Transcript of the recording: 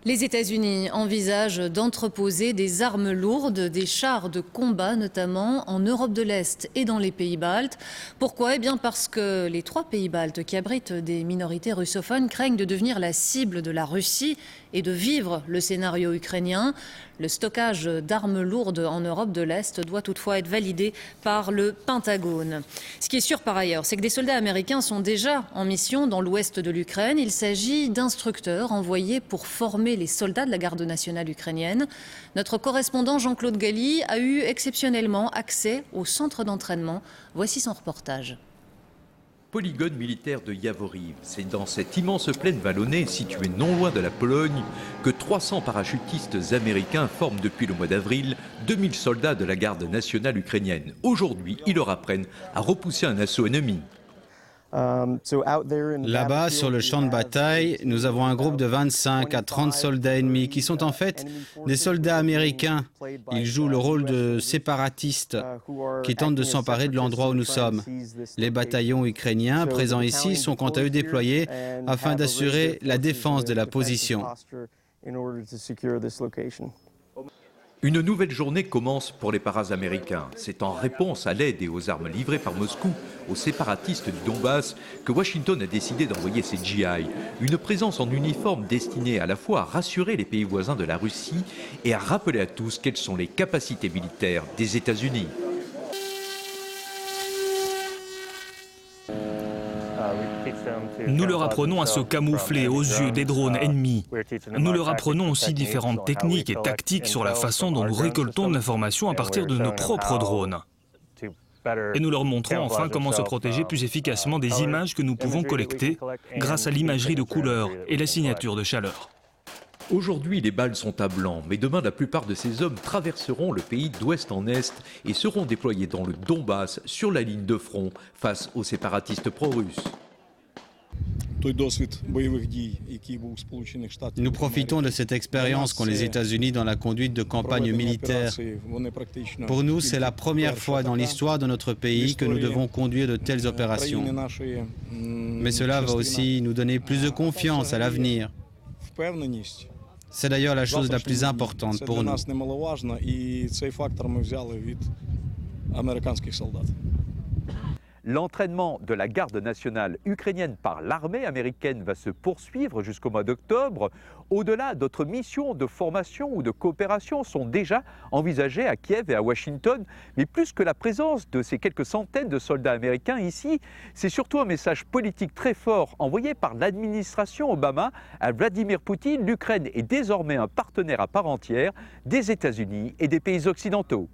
Les États-Unis envisagent d'entreposer des armes lourdes, des chars de combat notamment, en Europe de l'Est et dans les pays baltes. Pourquoi ? Eh bien parce que les 3 pays baltes qui abritent des minorités russophones craignent de devenir la cible de la Russie et de vivre le scénario ukrainien. Le stockage d'armes lourdes en Europe de l'Est doit toutefois être validé par le Pentagone. Ce qui est sûr par ailleurs, c'est que des soldats américains sont déjà en mission dans l'ouest de l'Ukraine. Il s'agit d'instructeurs envoyés pour former les soldats de la garde nationale ukrainienne. Notre correspondant Jean-Claude Galli a eu exceptionnellement accès au centre d'entraînement. Voici son reportage. Polygone militaire de Yavoriv. C'est dans cette immense plaine vallonnée, située non loin de la Pologne, que 300 parachutistes américains forment depuis le mois d'avril 2000 soldats de la garde nationale ukrainienne. Aujourd'hui, ils leur apprennent à repousser un assaut ennemi. Là-bas, sur le champ de bataille, nous avons un groupe de 25 à 30 soldats ennemis qui sont en fait des soldats américains. Ils jouent le rôle de séparatistes qui tentent de s'emparer de l'endroit où nous sommes. Les bataillons ukrainiens présents ici sont quant à eux déployés afin d'assurer la défense de la position. Une nouvelle journée commence pour les paras américains. C'est en réponse à l'aide et aux armes livrées par Moscou aux séparatistes du Donbass que Washington a décidé d'envoyer ses GI. Une présence en uniforme destinée à la fois à rassurer les pays voisins de la Russie et à rappeler à tous quelles sont les capacités militaires des États-Unis. Nous leur apprenons à se camoufler aux yeux des drones ennemis. Nous leur apprenons aussi différentes techniques et tactiques sur la façon dont nous récoltons de l'information à partir de nos propres drones. Et nous leur montrons enfin comment se protéger plus efficacement des images que nous pouvons collecter grâce à l'imagerie de couleur et la signature de chaleur. Aujourd'hui, les balles sont à blanc, mais demain, la plupart de ces hommes traverseront le pays d'ouest en est et seront déployés dans le Donbass, sur la ligne de front, face aux séparatistes pro-russes. Nous profitons de cette expérience qu'ont les États-Unis dans la conduite de campagnes militaires. Pour nous, c'est la première fois dans l'histoire de notre pays que nous devons conduire de telles opérations. Mais cela va aussi nous donner plus de confiance à l'avenir. C'est d'ailleurs la chose la plus importante pour nous. L'entraînement de la garde nationale ukrainienne par l'armée américaine va se poursuivre jusqu'au mois d'octobre. Au-delà, d'autres missions de formation ou de coopération sont déjà envisagées à Kiev et à Washington. Mais plus que la présence de ces quelques centaines de soldats américains ici, c'est surtout un message politique très fort envoyé par l'administration Obama à Vladimir Poutine. L'Ukraine est désormais un partenaire à part entière des États-Unis et des pays occidentaux.